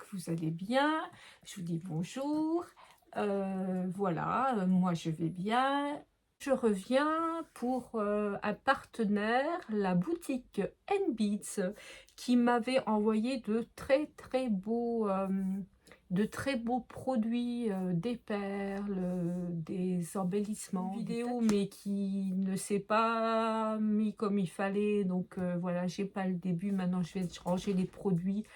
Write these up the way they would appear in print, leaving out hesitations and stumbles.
que vous allez bien. Je vous dis bonjour. Voilà, moi je vais bien. Je reviens pour un partenaire, la boutique N-Beats, qui m'avait envoyé de très beaux produits, des perles, des embellissements vidéo, mais qui ne s'est pas mis comme il fallait. Donc voilà, j'ai pas le début. Maintenant je vais ranger les produits.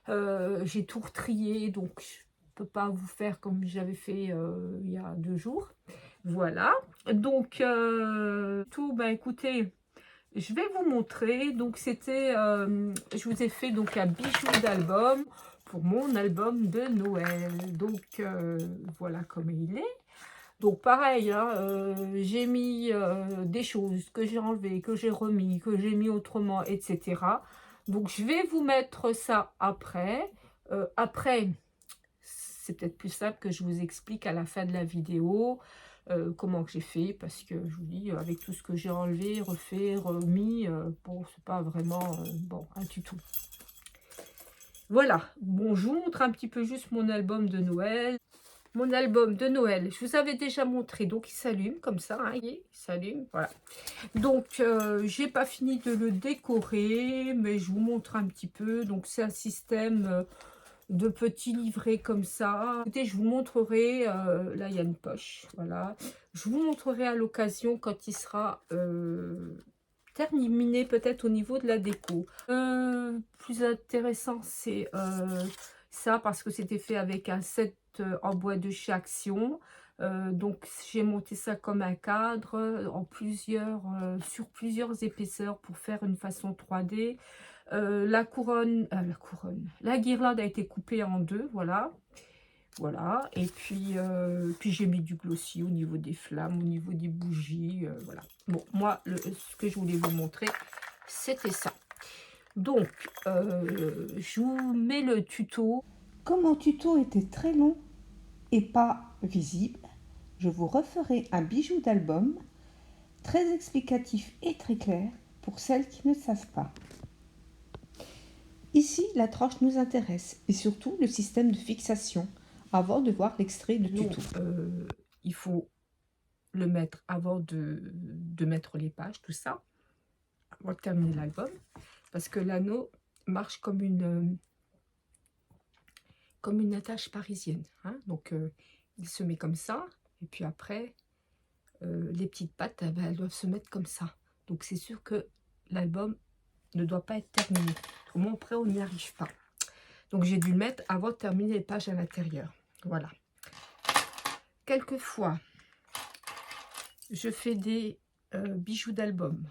J'ai tout retrié, donc je peux pas vous faire comme j'avais fait il y a 2 jours. Voilà, donc tout, bah écoutez, je vais vous montrer. Donc c'était, je vous ai fait donc un bijou d'album pour mon album de Noël. Donc voilà comment il est. Donc pareil, hein, j'ai mis des choses que j'ai enlevées, que j'ai remis, que j'ai mis autrement, etc. Donc je vais vous mettre ça après. Après, c'est peut-être plus simple que je vous explique à la fin de la vidéo comment que j'ai fait, parce que je vous dis, avec tout ce que j'ai enlevé, refait, remis, bon, c'est pas vraiment bon, un tuto. Voilà, bon, je vous montre un petit peu juste mon album de Noël. Mon album de Noël, je vous avais déjà montré, donc il s'allume comme ça, hein, il s'allume, voilà. Donc, j'ai pas fini de le décorer, mais je vous montre un petit peu. Donc, c'est un système de petits livrets comme ça. Écoutez, je vous montrerai, là il y a une poche, voilà. Je vous montrerai à l'occasion quand il sera terminé, peut-être au niveau de la déco. Plus intéressant, c'est ça, parce que c'était fait avec un set en bois de chez Action. Donc j'ai monté ça comme un cadre en sur plusieurs épaisseurs pour faire une façon 3D. La guirlande a été coupée en 2, voilà. Voilà, et puis j'ai mis du glossy au niveau des flammes, au niveau des bougies, voilà. Bon, moi, ce que je voulais vous montrer, c'était ça. Donc, je vous mets le tuto. Comme mon tuto était très long et pas visible, je vous referai un bijou d'album très explicatif et très clair pour celles qui ne savent pas. Ici, la tranche nous intéresse et surtout le système de fixation avant de voir l'extrait de tuto. Il faut le mettre avant de mettre les pages, tout ça, avant de terminer l'album, parce que l'anneau marche comme une attache parisienne, hein. Donc il se met comme ça, et puis après les petites pattes, eh ben, elles doivent se mettre comme ça. Donc c'est sûr que l'album ne doit pas être terminé, au moins après on n'y arrive pas. Donc j'ai dû le mettre avant de terminer les pages à l'intérieur. Voilà. Quelquefois je fais des bijoux d'album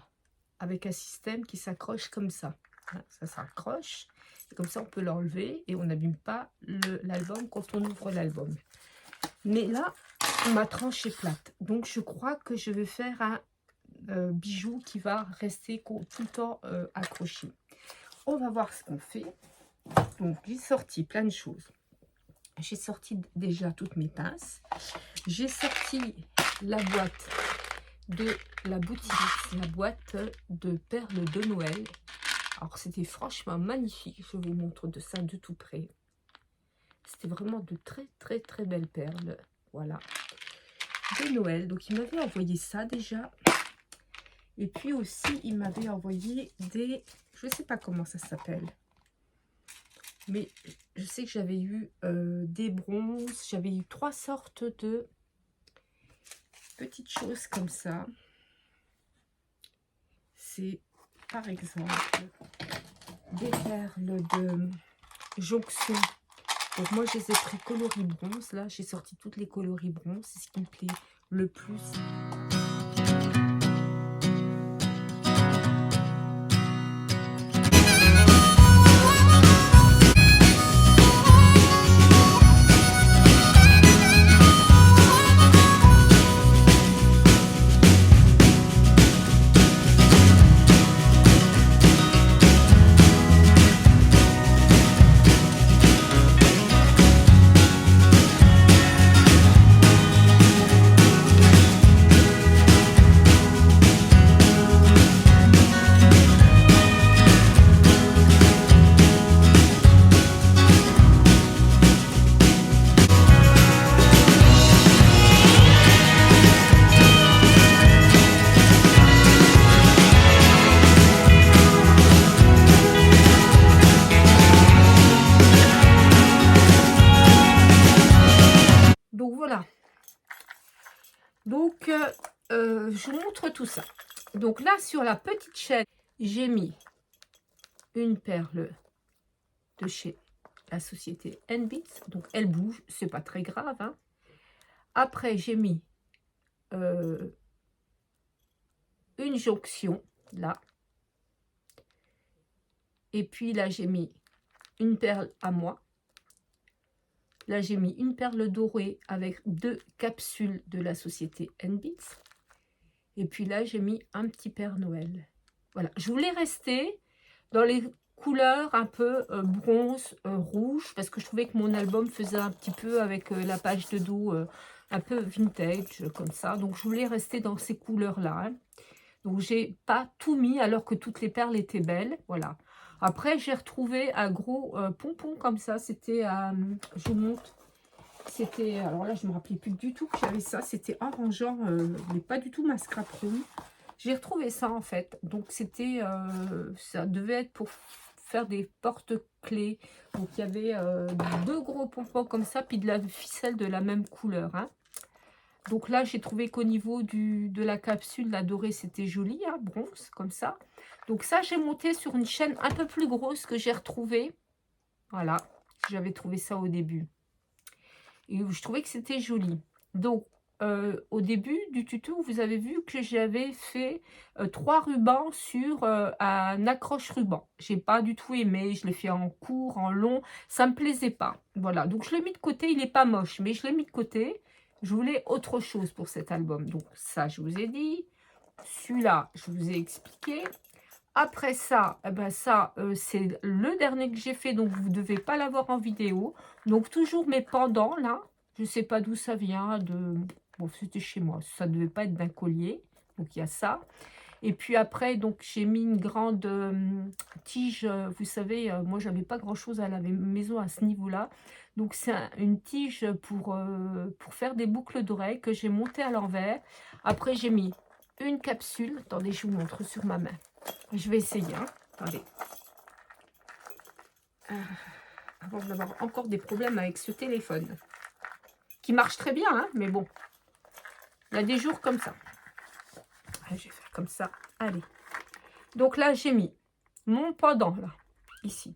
avec un système qui s'accroche comme ça, hein. Ça s'accroche, et comme ça on peut l'enlever et on n'abîme pas l'album quand on ouvre l'album. Mais là ma tranche est plate, donc je crois que je vais faire un bijou qui va rester tout le temps accroché. On va voir ce qu'on fait. Donc j'ai sorti plein de choses. J'ai sorti déjà toutes mes pinces. J'ai sorti la boîte de la boutique, la boîte de perles de Noël. Alors c'était franchement magnifique. Je vous montre de ça de tout près. C'était vraiment de très belles perles. Voilà, de Noël. Donc il m'avait envoyé ça déjà. Et puis aussi il m'avait envoyé des, je ne sais pas comment ça s'appelle, mais je sais que j'avais eu des bronzes. J'avais eu 3 sortes de petites choses comme ça. C'est par exemple des perles de jonction. Donc moi je les ai pris coloris bronze. Là j'ai sorti toutes les coloris bronze. C'est ce qui me plaît le plus. Donc, je vous montre tout ça. Donc là, sur la petite chaîne, j'ai mis une perle de chez la société N-Beats. Donc, elle bouge, c'est pas très grave, hein. Après, j'ai mis une jonction, là. Et puis là, j'ai mis une perle à moi. Là, j'ai mis une perle dorée avec 2 capsules de la société N-Beats. Et puis là, j'ai mis un petit Père Noël. Voilà, je voulais rester dans les couleurs un peu bronze, rouge, parce que je trouvais que mon album faisait un petit peu avec la page de dos un peu vintage, comme ça. Donc, je voulais rester dans ces couleurs-là, hein. Donc, j'ai pas tout mis alors que toutes les perles étaient belles. Voilà. Après, j'ai retrouvé un gros pompon comme ça. C'était, je vous montre, c'était, alors là, je me rappelais plus du tout que j'avais ça. C'était orangeant, mais pas du tout ma scrap room. J'ai retrouvé ça en fait. Donc, c'était, ça devait être pour faire des porte-clés. Donc, il y avait 2 gros pompons comme ça, puis de la ficelle de la même couleur, hein. Donc là, j'ai trouvé qu'au niveau de la capsule, la dorée, c'était joli, hein, bronze, comme ça. Donc ça, j'ai monté sur une chaîne un peu plus grosse que j'ai retrouvée. Voilà, j'avais trouvé ça au début. Et je trouvais que c'était joli. Donc, au début du tuto, vous avez vu que j'avais fait 3 rubans sur un accroche-ruban. J'ai pas du tout aimé, je l'ai fait en court, en long, ça me plaisait pas. Voilà, donc je l'ai mis de côté, il n'est pas moche, mais je l'ai mis de côté. Je voulais autre chose pour cet album. Donc ça, je vous ai dit. Celui-là, je vous ai expliqué. Après ça, eh ben ça c'est le dernier que j'ai fait, donc vous ne devez pas l'avoir en vidéo. Donc toujours mes pendants là, je ne sais pas d'où ça vient, bon c'était chez moi, ça ne devait pas être d'un collier, donc il y a ça. Et puis après, donc j'ai mis une grande tige, vous savez, moi j'avais pas grand chose à la maison à ce niveau-là. Donc c'est une tige pour faire des boucles d'oreilles que j'ai montée à l'envers. Après j'ai mis une capsule, attendez je vous montre sur ma main. Je vais essayer, hein. Attendez. Avant d'avoir encore des problèmes avec ce téléphone. Qui marche très bien, hein, mais bon. Il y a des jours comme ça. Je vais faire comme ça. Allez. Donc là, j'ai mis mon pendant, là, ici.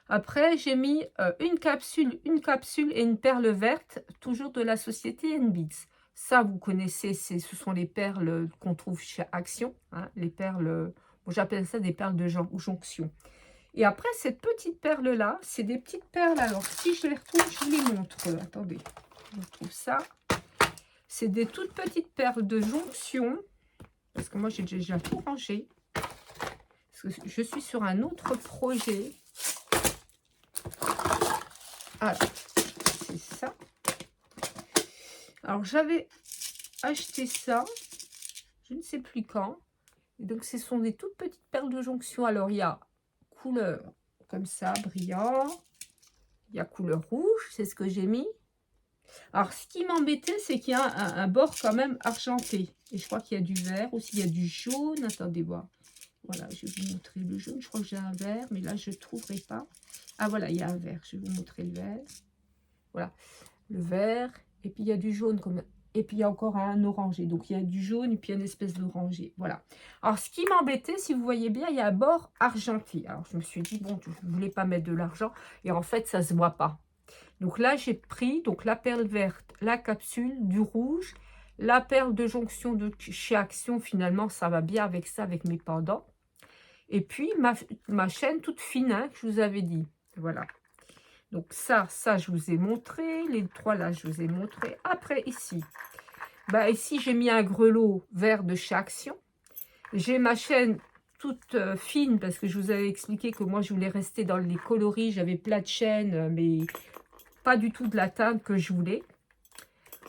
Après, j'ai mis une capsule et une perle verte, toujours de la société N-Beats. Ça, vous connaissez, ce sont les perles qu'on trouve chez Action. Hein, les perles, bon, j'appelle ça des perles de jonction. Et après, cette petite perle-là, c'est des petites perles. Alors, si je les retrouve, je vous les montre. Attendez, je retrouve ça. C'est des toutes petites perles de jonction. Parce que moi, j'ai déjà tout rangé. Parce que je suis sur un autre projet. Alors, c'est ça. Alors, j'avais acheté ça. Je ne sais plus quand. Et donc, ce sont des toutes petites perles de jonction. Alors, il y a couleur comme ça, brillant. Il y a couleur rouge, c'est ce que j'ai mis. Alors, ce qui m'embêtait, c'est qu'il y a un bord quand même argenté. Et je crois qu'il y a du vert aussi, il y a du jaune. Attendez voir. Voilà, je vais vous montrer le jaune. Je crois que j'ai un vert, mais là, je ne trouverai pas. Ah, voilà, il y a un vert. Je vais vous montrer le vert. Voilà, le vert. Et puis, il y a du jaune comme... Et puis, il y a encore un orangé. Donc, il y a du jaune et puis une espèce d'orangé. Voilà. Alors, ce qui m'embêtait, si vous voyez bien, il y a un bord argenté. Alors, je me suis dit, bon, je ne voulais pas mettre de l'argent. Et en fait, ça ne se voit pas. Donc là, j'ai pris donc la perle verte, la capsule, du rouge, la perle de jonction de chez Action. Finalement, ça va bien avec ça, avec mes pendants. Et puis, ma chaîne toute fine, hein, que je vous avais dit. Voilà. Donc ça, je vous ai montré. Les 3 là, je vous ai montré. Après, ici, bah, ici, j'ai mis un grelot vert de chez Action. J'ai ma chaîne toute fine parce que je vous avais expliqué que moi, je voulais rester dans les coloris. J'avais plein de chaînes, mais pas du tout de la teinte que je voulais.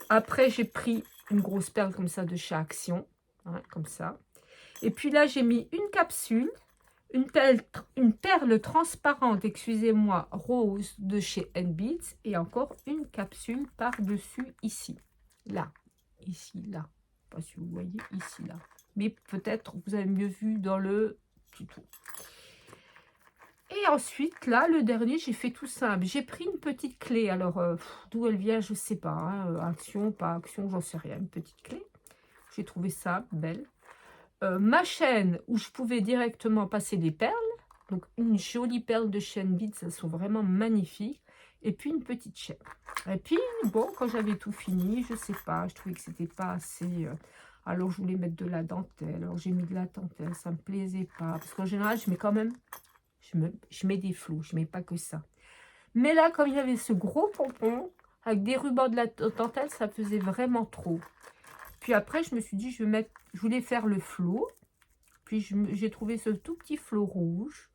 Après, j'ai pris une grosse perle comme ça de chez Action. Hein, comme ça. Et puis là, j'ai mis une capsule. Une perle transparente, excusez-moi, rose de chez N-Beats. Et encore une capsule par-dessus ici. Là. Ici, là. Je ne sais pas si vous voyez, ici, là. Mais peut-être vous avez mieux vu dans le tuto. Et ensuite, là, le dernier, j'ai fait tout simple. J'ai pris une petite clé. Alors, d'où elle vient, je ne sais pas. Hein, action, pas action, j'en sais rien. Une petite clé. J'ai trouvé ça belle. Ma chaîne, où je pouvais directement passer des perles. Donc, une jolie perle de chaîne beads. Elles sont vraiment magnifiques. Et puis, une petite chaîne. Et puis, bon, quand j'avais tout fini, je ne sais pas. Je trouvais que c'était pas assez... alors, je voulais mettre de la dentelle. Alors, j'ai mis de la dentelle. Ça ne me plaisait pas. Parce qu'en général, je mets quand même... Je mets des flous, je mets pas que ça. Mais là, comme il y avait ce gros pompon, avec des rubans de la dentelle, ça faisait vraiment trop. Puis après, je me suis dit, je voulais faire le flot. Puis j'ai trouvé ce tout petit flot rouge.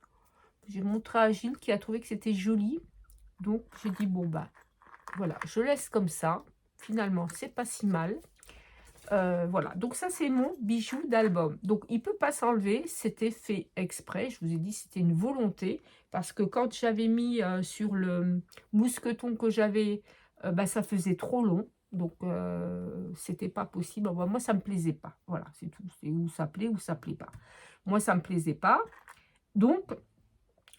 J'ai montré à Gilles qui a trouvé que c'était joli. Donc, j'ai dit, bon, bah, voilà, je laisse comme ça. Finalement, c'est pas si mal. Voilà, donc ça c'est mon bijou d'album. Donc il peut pas s'enlever, c'était fait exprès, je vous ai dit c'était une volonté, parce que quand j'avais mis sur le mousqueton que j'avais, bah, ça faisait trop long, donc c'était pas possible. Enfin, moi ça me plaisait pas, voilà, c'est tout, c'est où ça plaît ou ça plaît pas. Moi ça me plaisait pas, donc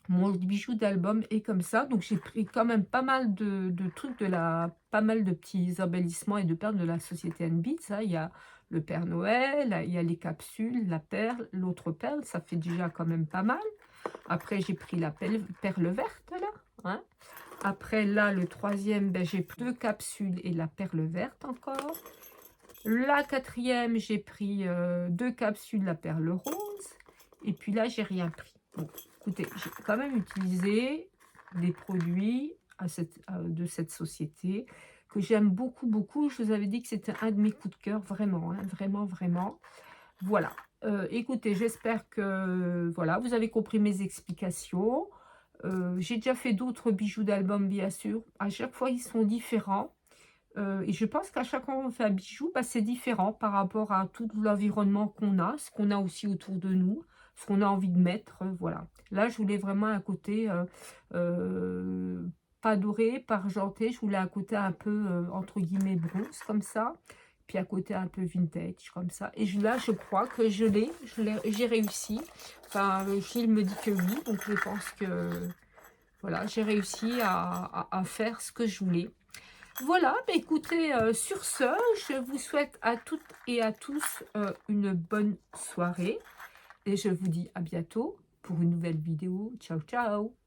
mon bijou d'album est comme ça. Donc j'ai pris quand même pas mal de trucs pas mal de petits embellissements et de perles de la société Beads. Il y a le Père Noël, il y a les capsules, la perle, l'autre perle, ça fait déjà quand même pas mal. Après j'ai pris la perle verte là, hein. Après là le troisième, ben, j'ai pris 2 capsules et la perle verte encore. La quatrième, j'ai pris 2 capsules, la perle rose. Et puis là, j'ai rien pris. Bon, écoutez, j'ai quand même utilisé des produits de cette société que j'aime beaucoup, beaucoup. Je vous avais dit que c'était un de mes coups de cœur, vraiment, hein, vraiment, vraiment. Voilà. Écoutez, j'espère que voilà, vous avez compris mes explications. J'ai déjà fait d'autres bijoux d'album, bien sûr. À chaque fois, ils sont différents. Et je pense qu'à chaque fois qu'on fait un bijou, bah, c'est différent par rapport à tout l'environnement qu'on a, ce qu'on a aussi autour de nous, ce qu'on a envie de mettre, voilà. Là, je voulais vraiment un côté euh, pas doré, pas argenté, je voulais un côté un peu, entre guillemets, bronze, comme ça, puis un côté un peu vintage, comme ça. Et là, je crois que j'ai réussi. Enfin, Gilles me dit que oui, donc je pense que, voilà, j'ai réussi à faire ce que je voulais. Voilà, bah écoutez, sur ce, je vous souhaite à toutes et à tous une bonne soirée. Et je vous dis à bientôt pour une nouvelle vidéo. Ciao, ciao!